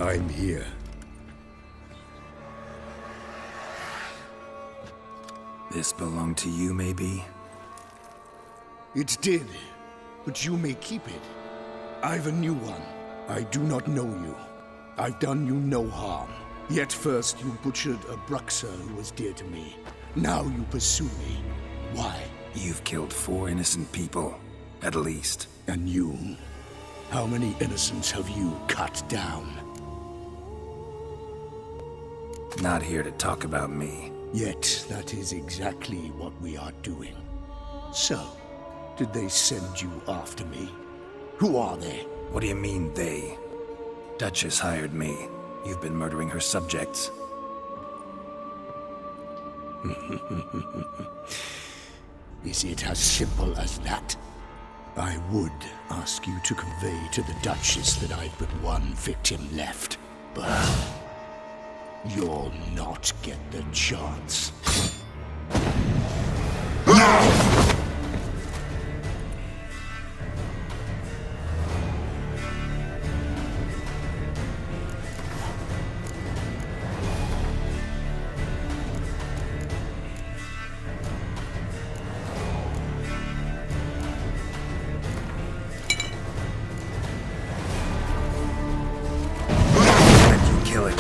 I'm here. This belonged to you, maybe? It did, but you may keep it. I've a new one. I do not know you. I've done you no harm. Yet first you butchered a Bruxa who was dear to me. Now you pursue me. Why? You've killed 4 innocent people, at least. And you? How many innocents have you cut down? Not here to talk about me. Yet that is exactly what we are doing. So, did they send you after me? Who are they? What do you mean, they? Duchess hired me. You've been murdering her subjects. Is it as simple as that? I would ask you to convey to the Duchess that I've but one victim left, but you'll not get the chance. Kill it.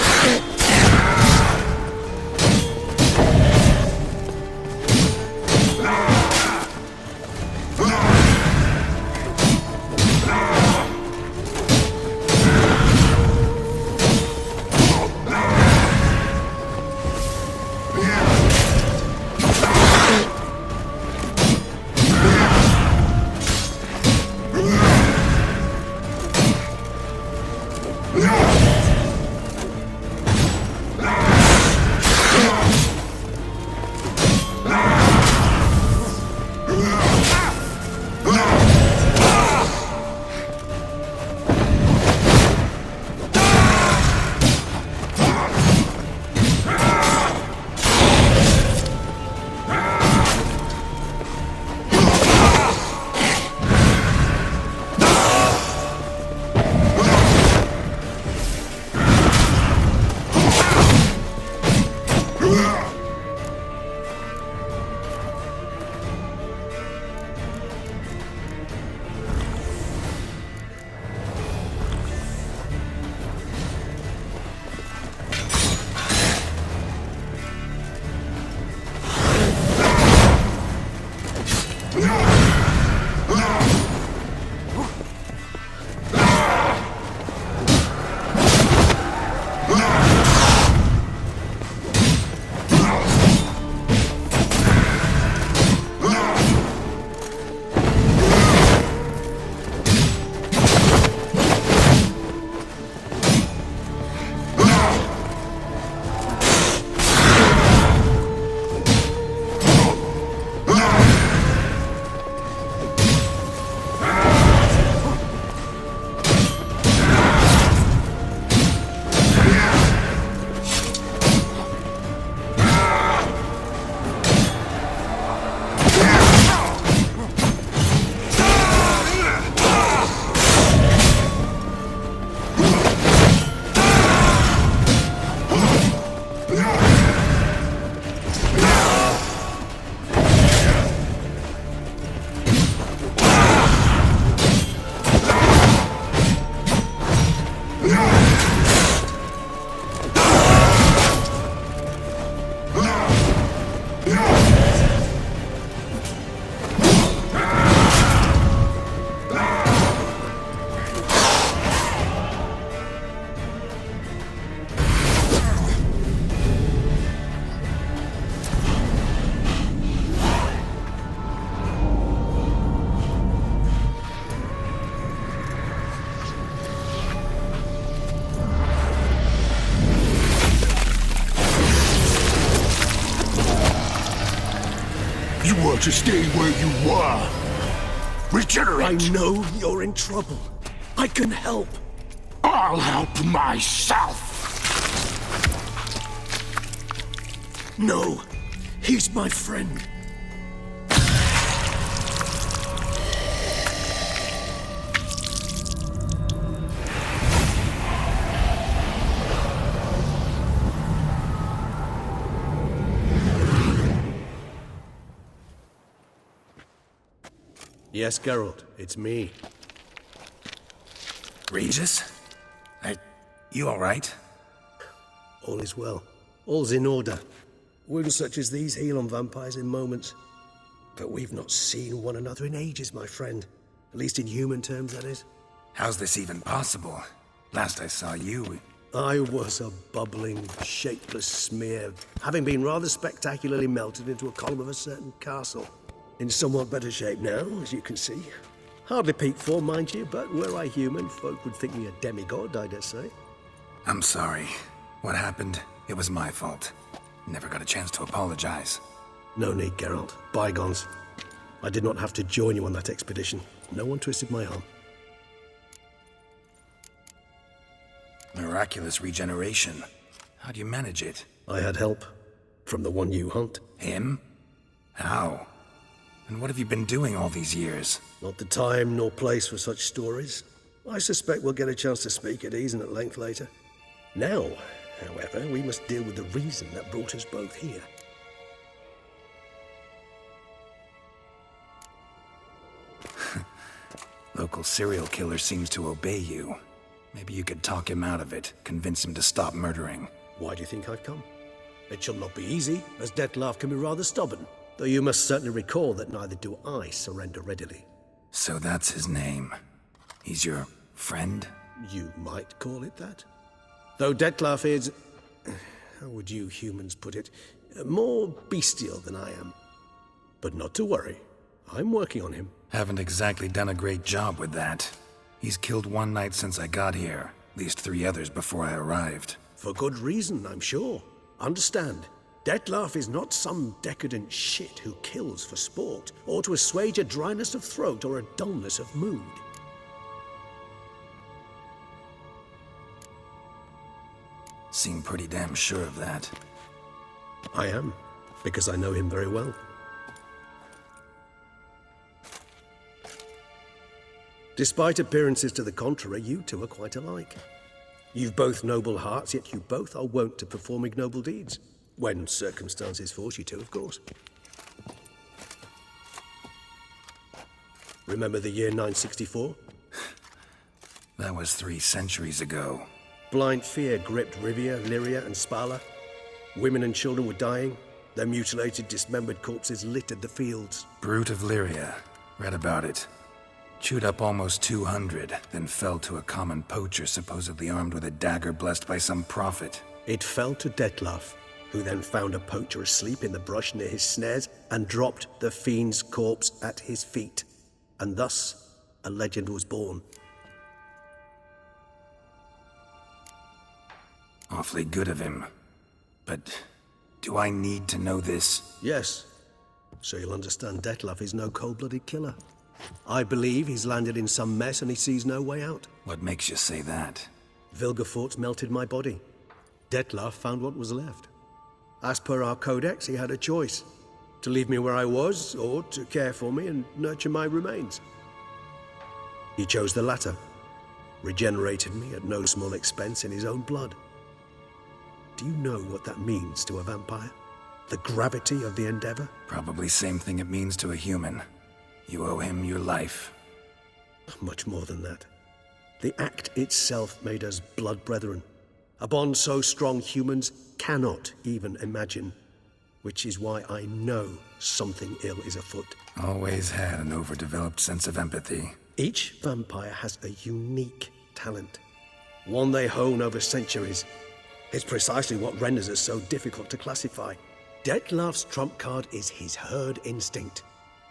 You were to stay where you were. Regenerate! I know you're in trouble. I can help. I'll help myself! No, he's my friend. Yes, Geralt, it's me. Regis? You alright? All is well. All's in order. Wounds such as these heal on vampires in moments. But we've not seen one another in ages, my friend. At least in human terms, that is. How's this even possible? Last I saw you... I was a bubbling, shapeless smear, having been rather spectacularly melted into a column of a certain castle. In somewhat better shape now, as you can see. Hardly peak form, mind you, but were I human, folk would think me a demigod, I dare say. I'm sorry. What happened, it was my fault. Never got a chance to apologize. No need, Geralt. Bygones. I did not have to join you on that expedition. No one twisted my arm. Miraculous regeneration. How do you manage it? I had help. From the one you hunt. Him? How? And what have you been doing all these years? Not the time nor place for such stories. I suspect we'll get a chance to speak at ease and at length later. Now, however, we must deal with the reason that brought us both here. Local serial killer seems to obey you. Maybe you could talk him out of it, convince him to stop murdering. Why do you think I've come? It shall not be easy, as Dettlaff can be rather stubborn. Though you must certainly recall that neither do I surrender readily. So that's his name. He's your friend? You might call it that. Though Dettlaff is... how would you humans put it? More bestial than I am. But not to worry. I'm working on him. Haven't exactly done a great job with that. He's killed one knight since I got here, at least 3 others before I arrived. For good reason, I'm sure. Understand, Dettlaff is not some decadent shit who kills for sport, or to assuage a dryness of throat or a dullness of mood. Seem pretty damn sure of that. I am, because I know him very well. Despite appearances to the contrary, you two are quite alike. You've both noble hearts, yet you both are wont to perform ignoble deeds. When circumstances force you to, of course. Remember the year 964? That was 3 centuries ago. Blind fear gripped Rivia, Lyria, and Spala. Women and children were dying. Their mutilated, dismembered corpses littered the fields. Brute of Lyria. Read about it. Chewed up almost 200, then fell to a common poacher supposedly armed with a dagger blessed by some prophet. It fell to Dettlaff, who then found a poacher asleep in the brush near his snares and dropped the fiend's corpse at his feet. And thus, a legend was born. Awfully good of him. But do I need to know this? Yes. So you'll understand Dettlaff is no cold-blooded killer. I believe he's landed in some mess and he sees no way out. What makes you say that? Vilgefortz melted my body. Dettlaff found what was left. As per our codex, he had a choice. To leave me where I was, or to care for me and nurture my remains. He chose the latter. Regenerated me at no small expense in his own blood. Do you know what that means to a vampire? The gravity of the endeavor? Probably same thing it means to a human. You owe him your life. Much more than that. The act itself made us blood brethren. A bond so strong humans cannot even imagine. Which is why I know something ill is afoot. Always had an overdeveloped sense of empathy. Each vampire has a unique talent. One they hone over centuries. It's precisely what renders us so difficult to classify. Dettlaff's trump card is his herd instinct.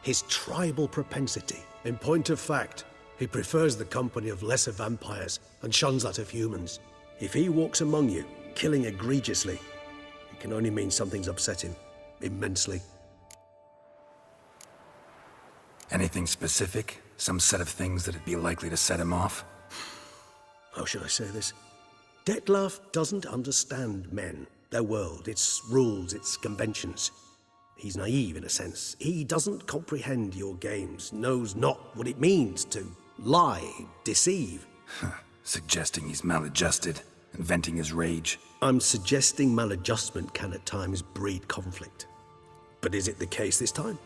His tribal propensity. In point of fact, he prefers the company of lesser vampires and shuns that of humans. If he walks among you, killing egregiously, it can only mean something's upset him. Immensely. Anything specific? Some set of things that'd be likely to set him off? How should I say this? Dettlaff doesn't understand men, their world, its rules, its conventions. He's naive in a sense. He doesn't comprehend your games, knows not what it means to lie, deceive. Suggesting he's maladjusted, and venting his rage. I'm suggesting maladjustment can at times breed conflict. But is it the case this time?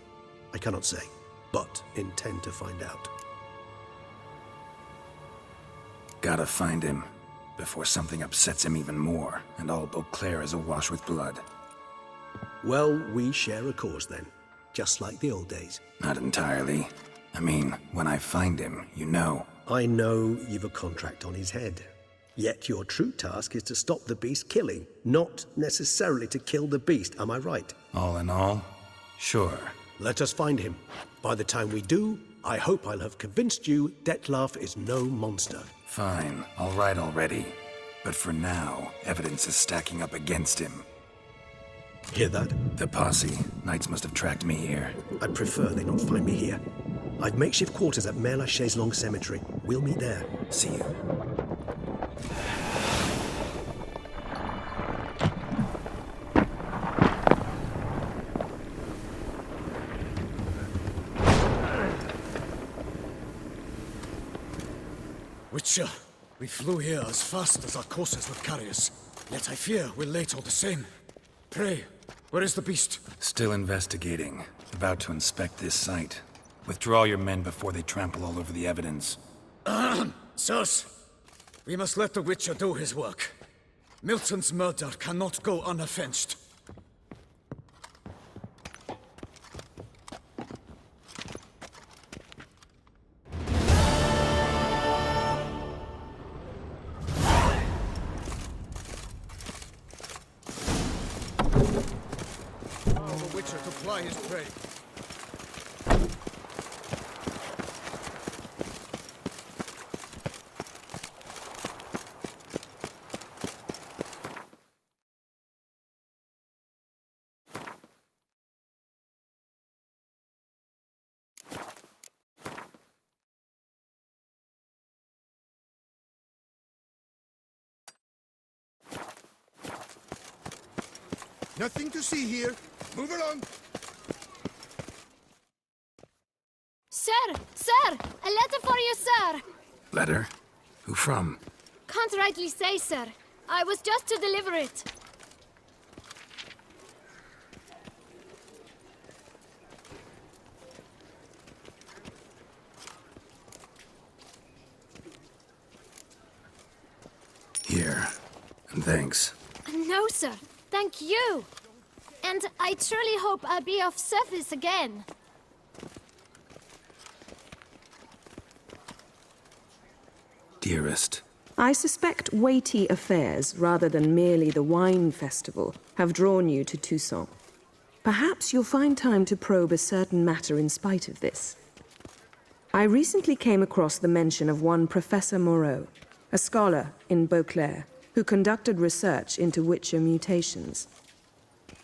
I cannot say. but intend to find out. Gotta find him, before something upsets him even more, and all Beauclair is awash with blood. Well, we share a cause then, just like the old days. Not entirely. I mean, when I find him, you know. I know you've a contract on his head. Yet your true task is to stop the beast killing, not necessarily to kill the beast, am I right? All in all, sure. Let us find him. By the time we do, I hope I'll have convinced you Dettlaff is no monster. Fine, all right already. But for now, evidence is stacking up against him. Hear that? The posse. Knights must have tracked me here. I'd prefer they not find me here. I've makeshift quarters at Mère Lachaise Long Cemetery. We'll meet there. See you. Witcher, we flew here as fast as our courses would carry us. Yet I fear we're late all the same. Pray, where is the beast? Still investigating. About to inspect this site. Withdraw your men before they trample all over the evidence. Sirs, we must let the Witcher do his work. Milton's murder cannot go unavenged. The Witcher to ply his trade. Nothing to see here. Move along. Sir! Sir! A letter for you, sir! Letter? Who from? Can't rightly say, sir. I was just to deliver it. Here. And thanks. No, sir. Thank you. And I truly hope I'll be of service again. Dearest. I suspect weighty affairs, rather than merely the wine festival, have drawn you to Toussaint. Perhaps you'll find time to probe a certain matter in spite of this. I recently came across the mention of one Professor Moreau, a scholar in Beauclair, who conducted research into Witcher mutations.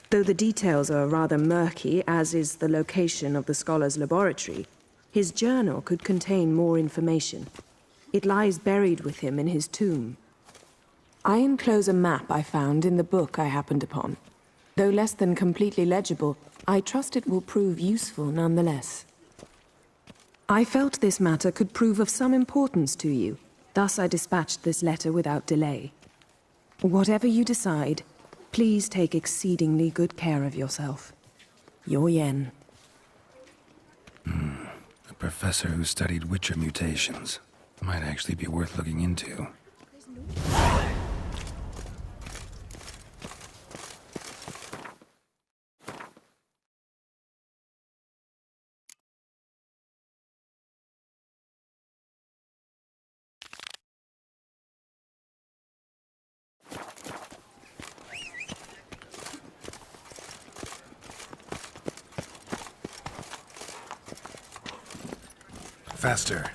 Though the details are rather murky, as is the location of the scholar's laboratory, his journal could contain more information. It lies buried with him in his tomb. I enclose a map I found in the book I happened upon. Though less than completely legible, I trust it will prove useful nonetheless. I felt this matter could prove of some importance to you, thus I dispatched this letter without delay. Whatever you decide, please take exceedingly good care of yourself. Your Yen. A professor who studied Witcher mutations. Might actually be worth looking into. Faster.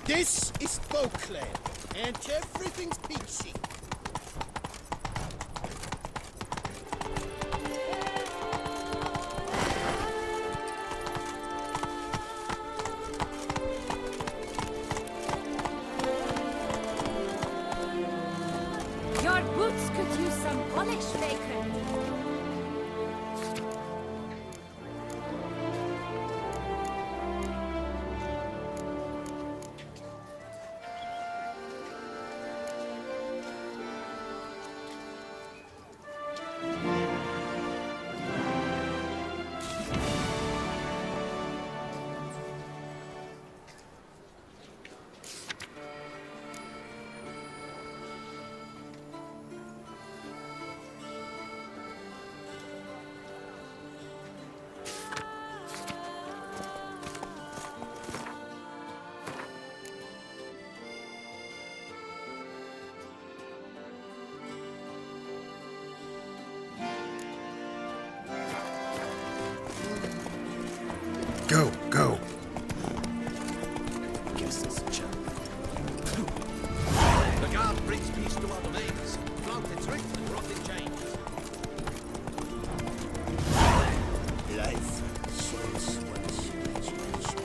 This is Beauclair, and everything's peachy. Your boots could use some polish, vagrant. Go, go. Guess it's a chap. The guard brings peace to our domains. Flaunt its writ and rot in chains. Life shows one's imagination.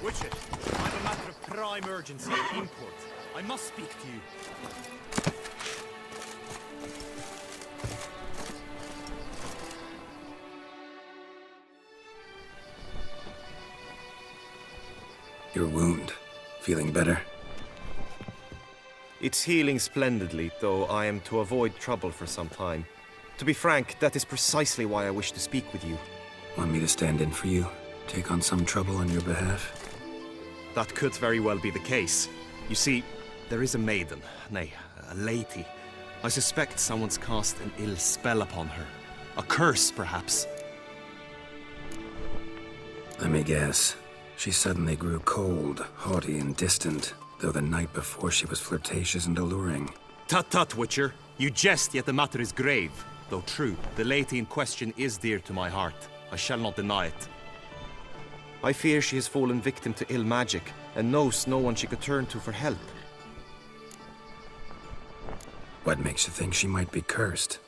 Witcher, I have a matter of prime urgency and import. I must speak to you. Your wound. Feeling better? It's healing splendidly, though I am to avoid trouble for some time. To be frank, that is precisely why I wish to speak with you. Want me to stand in for you? Take on some trouble on your behalf? That could very well be the case. You see, there is a maiden, nay, a lady. I suspect someone's cast an ill spell upon her. A curse, perhaps. Let me guess. She suddenly grew cold, haughty, and distant, though the night before she was flirtatious and alluring. Tut tut, Witcher. You jest, yet the matter is grave. Though true, the lady in question is dear to my heart. I shall not deny it. I fear she has fallen victim to ill magic, and knows no one she could turn to for help. What makes you think she might be cursed?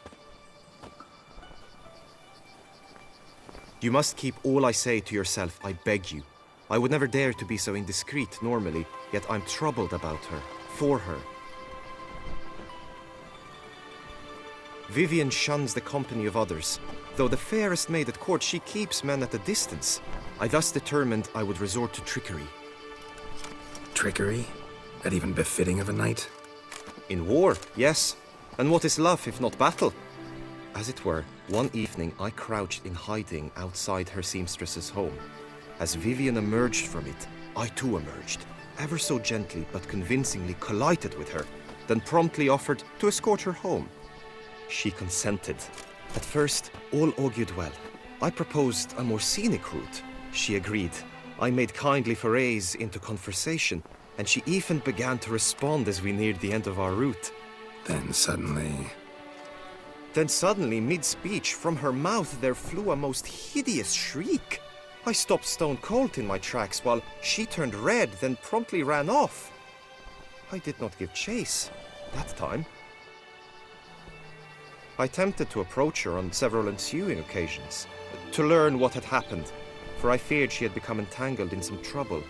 You must keep all I say to yourself, I beg you. I would never dare to be so indiscreet normally, yet I'm troubled about her, for her. Vivienne shuns the company of others. Though the fairest maid at court, she keeps men at a distance. I thus determined I would resort to trickery. Trickery? That even befitting of a knight? In war, yes. And what is love if not battle? As it were, one evening I crouched in hiding outside her seamstress's home. As Vivienne emerged from it, I too emerged, ever so gently but convincingly collided with her, then promptly offered to escort her home. She consented. At first, all augured well. I proposed a more scenic route. She agreed. I made kindly forays into conversation, and she even began to respond as we neared the end of our route. Then suddenly, mid-speech, from her mouth there flew a most hideous shriek. I stopped stone cold in my tracks while she turned red, then promptly ran off. I did not give chase that time. I attempted to approach her on several ensuing occasions, to learn what had happened, for I feared she had become entangled in some trouble.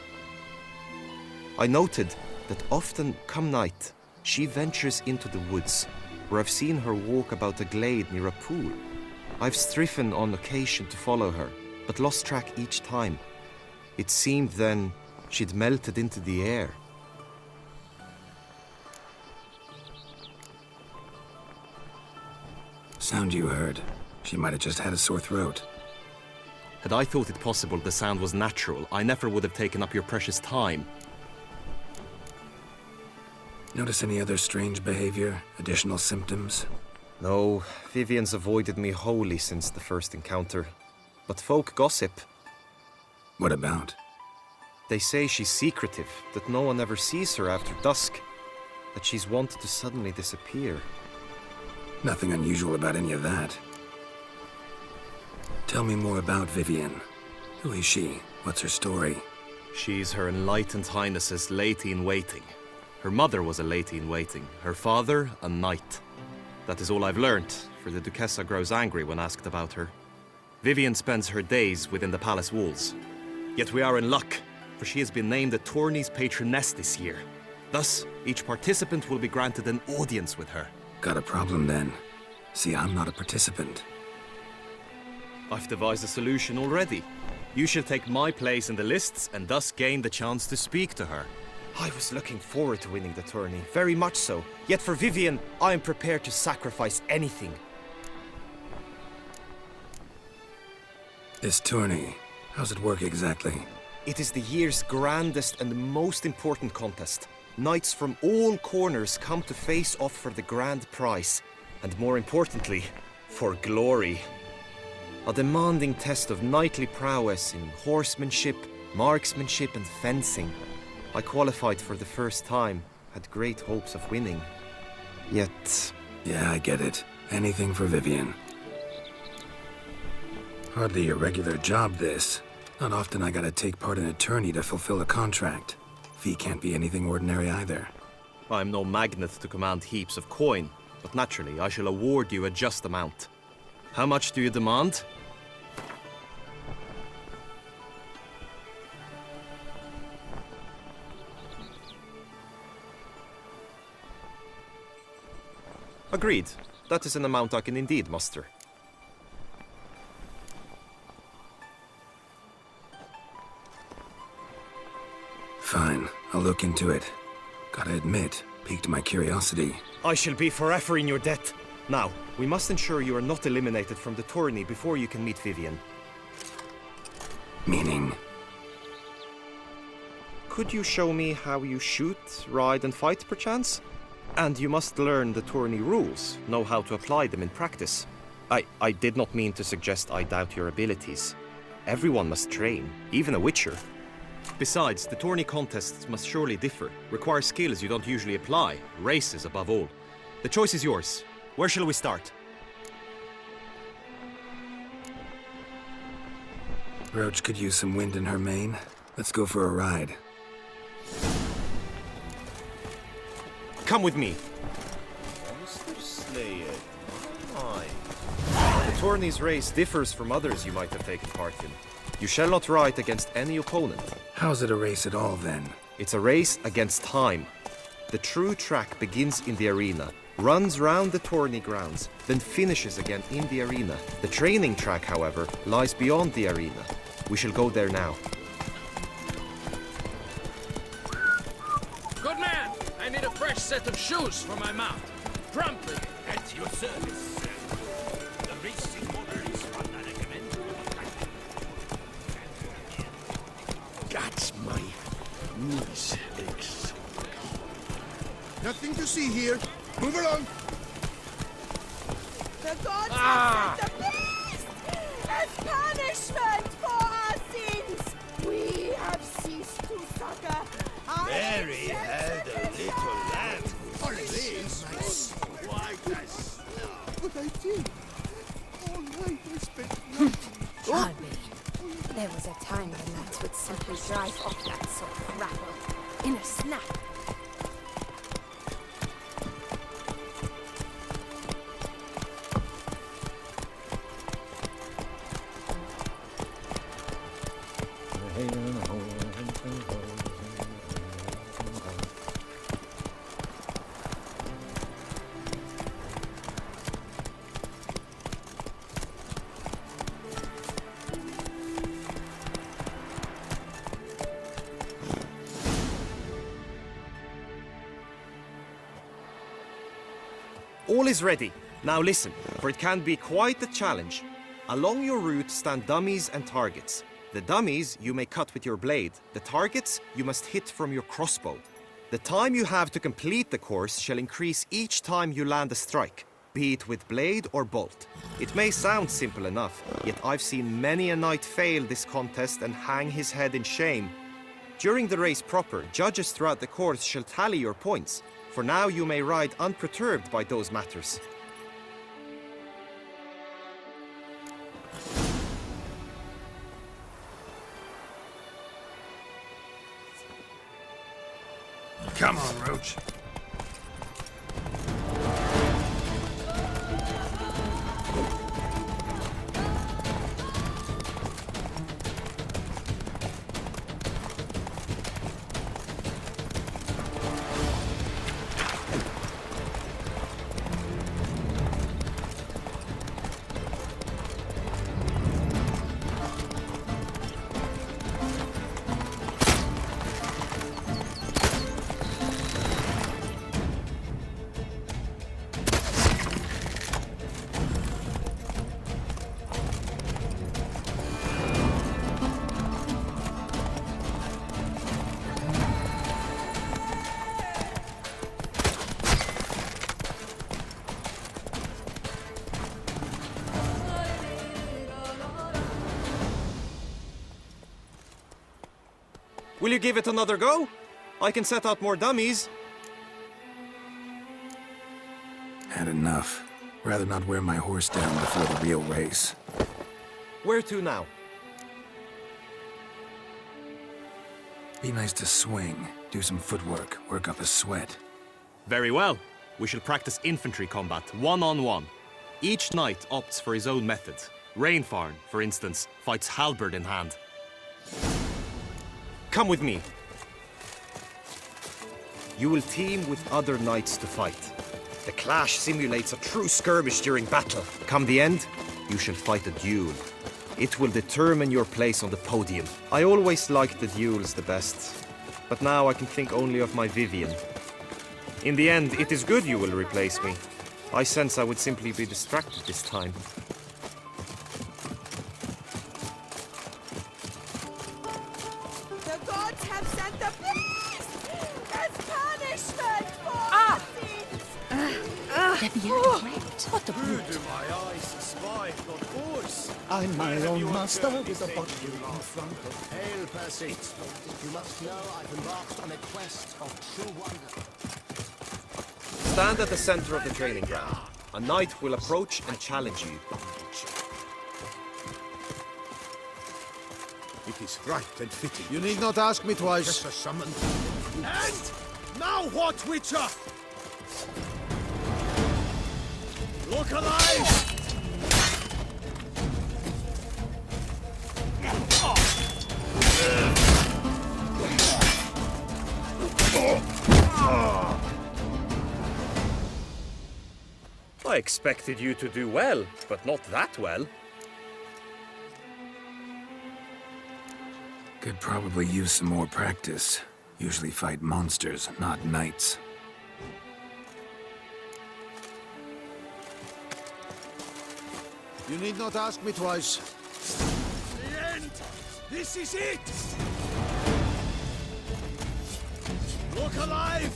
I noted that often, come night, she ventures into the woods, where I've seen her walk about a glade near a pool. I've striven on occasion to follow her, but lost track each time. It seemed then she'd melted into the air. sound you heard. She might have just had a sore throat. Had I thought it possible the sound was natural, I never would have taken up your precious time. Notice any other strange behavior? Additional symptoms? No, Vivienne's avoided me wholly since the first encounter. But folk gossip. What about? They say she's secretive, that no one ever sees her after dusk, that she's wont to suddenly disappear. Nothing unusual about any of that. Tell me more about Vivienne. Who is she? What's her story? She's Her Enlightened Highness's lady-in-waiting. Her mother was a lady-in-waiting, her father a knight. That is all I've learnt, for the Duchessa grows angry when asked about her. Vivienne spends her days within the palace walls. Yet we are in luck, for she has been named the tourney's patroness this year. Thus, each participant will be granted an audience with her. Got a problem then. See, I'm not a participant. I've devised a solution already. You shall take my place in the lists and thus gain the chance to speak to her. I was looking forward to winning the tourney, very much so. Yet for Vivian, I am prepared to sacrifice anything. This tourney, how's it work exactly? It is the year's grandest and most important contest. Knights from all corners come to face off for the grand prize. And more importantly, for glory. A demanding test of knightly prowess in horsemanship, marksmanship and fencing. I qualified for the first time, had great hopes of winning. Yet... Yeah, I get it. Anything for Vivian. Hardly a regular job, this. Not often I gotta take part in a tourney to fulfill a contract. Fee can't be anything ordinary either. I'm no magnet to command heaps of coin, but naturally I shall award you a just amount. How much do you demand? Agreed. That is an amount I can indeed muster. Fine, I'll look into it. Gotta admit, piqued my curiosity. I shall be forever in your debt. Now, we must ensure you are not eliminated from the tourney before you can meet Vivian. Meaning? Could you show me how you shoot, ride and fight, perchance? And you must learn the tourney rules, know how to apply them in practice. I did not mean to suggest I doubt your abilities. Everyone must train, even a witcher. Besides, the tourney contests must surely differ, require skills you don't usually apply, races above all. The choice is yours. Where shall we start? Roach could use some wind in her mane. Let's go for a ride. Come with me. Monster Slayer. Aye. The tourney's race differs from others you might have taken part in. You shall not ride against any opponent. How's it a race at all, then? It's a race against time. The true track begins in the arena, runs round the tourney grounds, then finishes again in the arena. The training track, however, lies beyond the arena. We shall go there now. Good man! I need a fresh set of shoes for my mount. Trumpet! At your service. The racing order is what I recommend. That's my knees aches. Nothing to see here. Move along. The gods have sent the beast as punishment for our sins. We have ceased to succor. Mary had a little lamb. This was white as snow. But I did. All night I spent nothing. Charlie, there was a time when lads would simply drive off that sort of rabble in a snap. All is ready. Now listen, for it can be quite a challenge. Along your route stand dummies and targets. The dummies you may cut with your blade. The targets you must hit from your crossbow. The time you have to complete the course shall increase each time you land a strike, be it with blade or bolt. It may sound simple enough, yet I've seen many a knight fail this contest and hang his head in shame. During the race proper, judges throughout the course shall tally your points. For now you may ride unperturbed by those matters. Come on, Roach. Will you give it another go? I can set out more dummies. Had enough. Rather not wear my horse down before the real race. Where to now? Be nice to swing, do some footwork, work up a sweat. Very well. We shall practice infantry combat, one-on-one. Each knight opts for his own method. Rainfarn, for instance, fights halberd in hand. Come with me. You will team with other knights to fight. The clash simulates a true skirmish during battle. Come the end, you shall fight a duel. It will determine your place on the podium. I always liked the duels the best, but now I can think only of my Vivian. In the end, it is good you will replace me. I sense I would simply be distracted this time. The gods have sent a beast as punishment for our sins. What the brute? Do my eyes spy, not yours? I'm my own master with a body in front of Hail, Percy. You must know I've embarked on a quest of true wonder. Stand at the center of the training ground. A knight will approach and challenge you. It is right and fitting. You need not ask me twice. Just a summon. And now what, Witcher? Look alive! I expected you to do well, but not that well. Could probably use some more practice. Usually fight monsters, not knights. You need not ask me twice. The end! This is it! Look alive!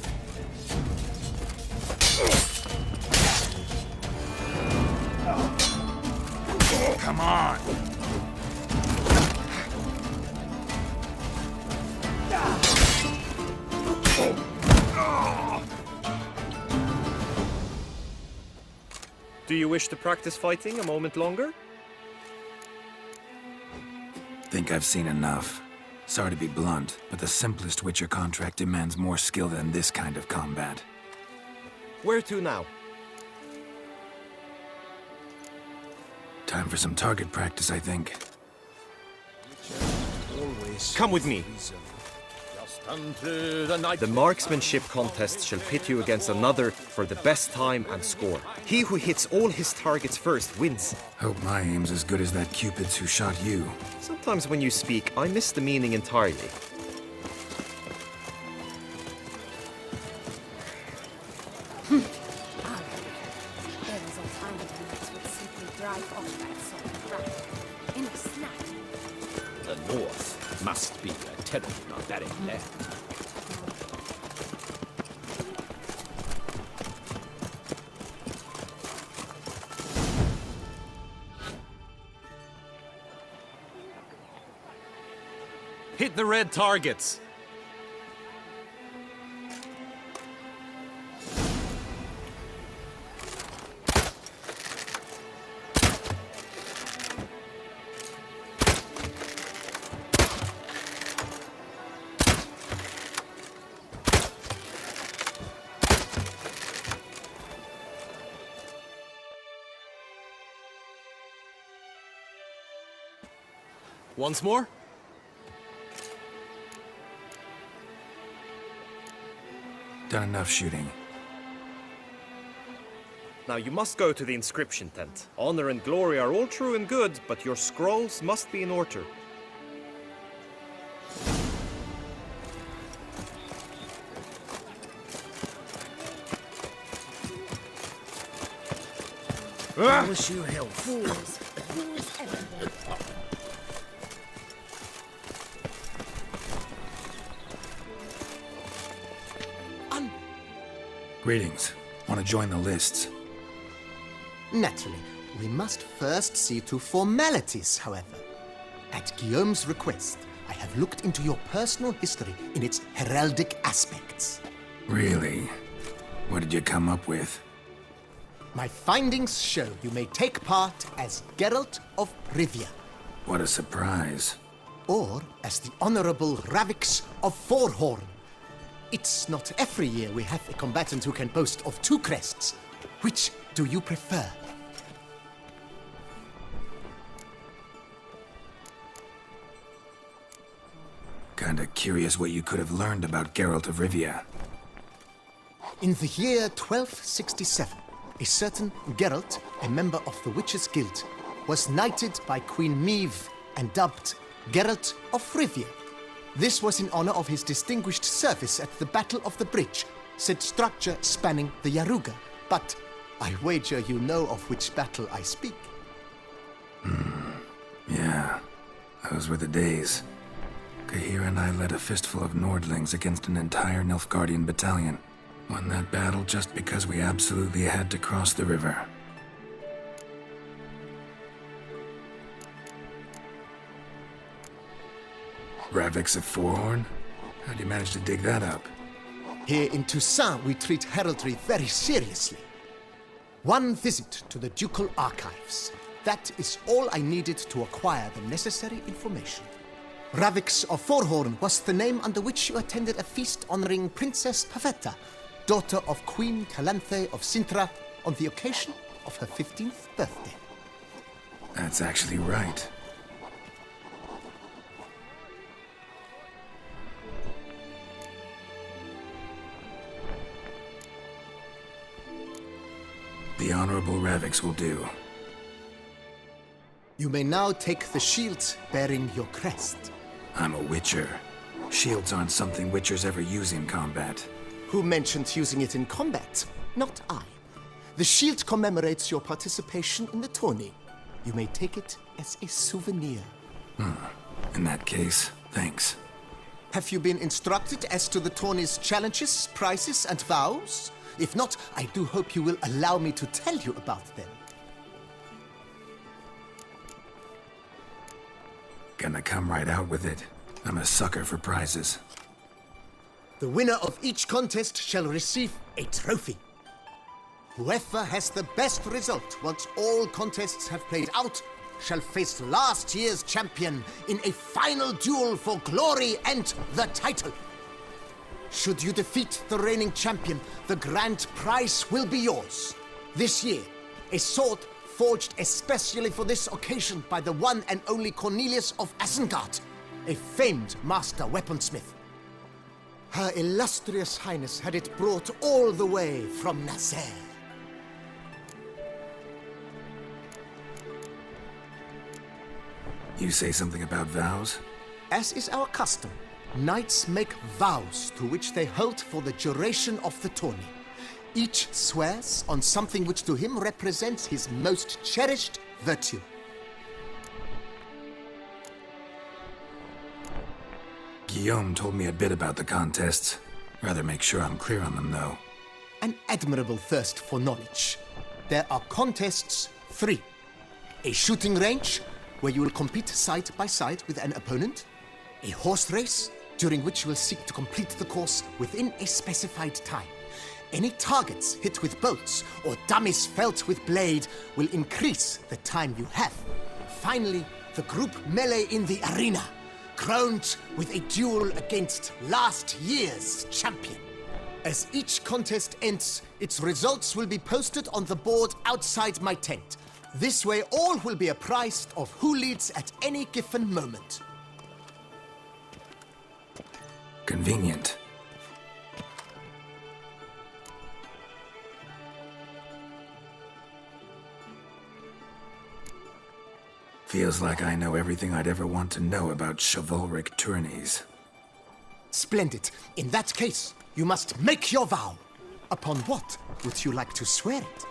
Come on! Do you wish to practice fighting a moment longer? Think I've seen enough. Sorry to be blunt, but the simplest Witcher contract demands more skill than this kind of combat. Where to now? Time for some target practice, I think. Come with me. The marksmanship contest shall pit you against another for the best time and score. He who hits all his targets first wins. Hope my aim's as good as that Cupid's who shot you. Sometimes when you speak, I miss the meaning entirely. There was a time when knights would simply drive off that sort of crap in a snap. The North must be a terrible barbaric land. Hit the red targets! Once more? Done enough shooting. Now you must go to the inscription tent. Honor and glory are all true and good, but your scrolls must be in order. I wish you health. Fools. Fools everywhere. Greetings. Want to join the lists? Naturally. We must first see to formalities, however. At Guillaume's request, I have looked into your personal history in its heraldic aspects. Really? What did you come up with? My findings show you may take part as Geralt of Rivia. What a surprise. Or as the Honorable Ravix of Forhorn. It's not every year we have a combatant who can boast of 2 crests. Which do you prefer? Kinda curious what you could have learned about Geralt of Rivia. In the year 1267, a certain Geralt, a member of the Witches' Guild, was knighted by Queen Meve and dubbed Geralt of Rivia. This was in honor of his distinguished service at the Battle of the Bridge, said structure spanning the Yaruga. But I wager you know of which battle I speak. Yeah, those were the days. Kahir and I led a fistful of Nordlings against an entire Nilfgaardian battalion. Won that battle just because we absolutely had to cross the river. Ravix of Forhorn? How'd you manage to dig that up? Here in Toussaint, we treat heraldry very seriously. One visit to the Ducal Archives. That is all I needed to acquire the necessary information. Ravix of Forhorn was the name under which you attended a feast honoring Princess Pavetta, daughter of Queen Calanthe of Sintra, on the occasion of her 15th birthday. That's actually right. The Honorable Ravix will do. You may now take the shield bearing your crest. I'm a Witcher. Shields aren't something Witchers ever use in combat. Who mentioned using it in combat? Not I. The shield commemorates your participation in the tourney. You may take it as a souvenir. In that case, thanks. Have you been instructed as to the tourney's challenges, prizes, and vows? If not, I do hope you will allow me to tell you about them. Gonna come right out with it. I'm a sucker for prizes. The winner of each contest shall receive a trophy. Whoever has the best result once all contests have played out shall face last year's champion in a final duel for glory and the title. Should you defeat the reigning champion, the grand prize will be yours. This year, a sword forged especially for this occasion by the one and only Cornelius of Isengard, a famed master weaponsmith. Her illustrious highness had it brought all the way from Nazaire. You say something about vows? As is our custom, knights make vows to which they hold for the duration of the tourney. Each swears on something which to him represents his most cherished virtue. Guillaume told me a bit about the contests. Rather make sure I'm clear on them, though. An admirable thirst for knowledge. There are contests 3. A shooting range, where you will compete side by side with an opponent. A horse race, during which you will seek to complete the course within a specified time. Any targets hit with bolts or dummies felt with blade will increase the time you have. Finally, the group melee in the arena, crowned with a duel against last year's champion. As each contest ends, its results will be posted on the board outside my tent. This way, all will be apprised of who leads at any given moment. Convenient. Feels like I know everything I'd ever want to know about chivalric tourneys. Splendid. In that case, you must make your vow. Upon what would you like to swear it?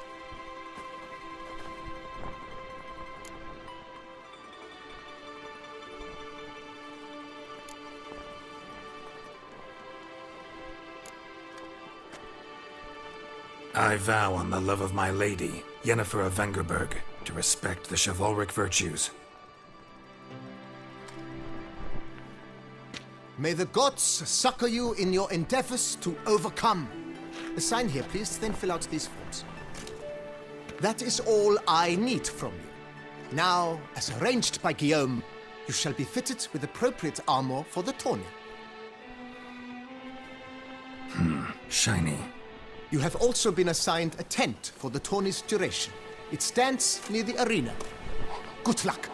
I vow on the love of my lady, Yennefer of Vengerberg, to respect the chivalric virtues. May the gods succor you in your endeavors to overcome. Sign here, please, then fill out these forms. That is all I need from you. Now, as arranged by Guillaume, you shall be fitted with appropriate armor for the tourney. Shiny. You have also been assigned a tent for the tourney's duration. It stands near the arena. Good luck.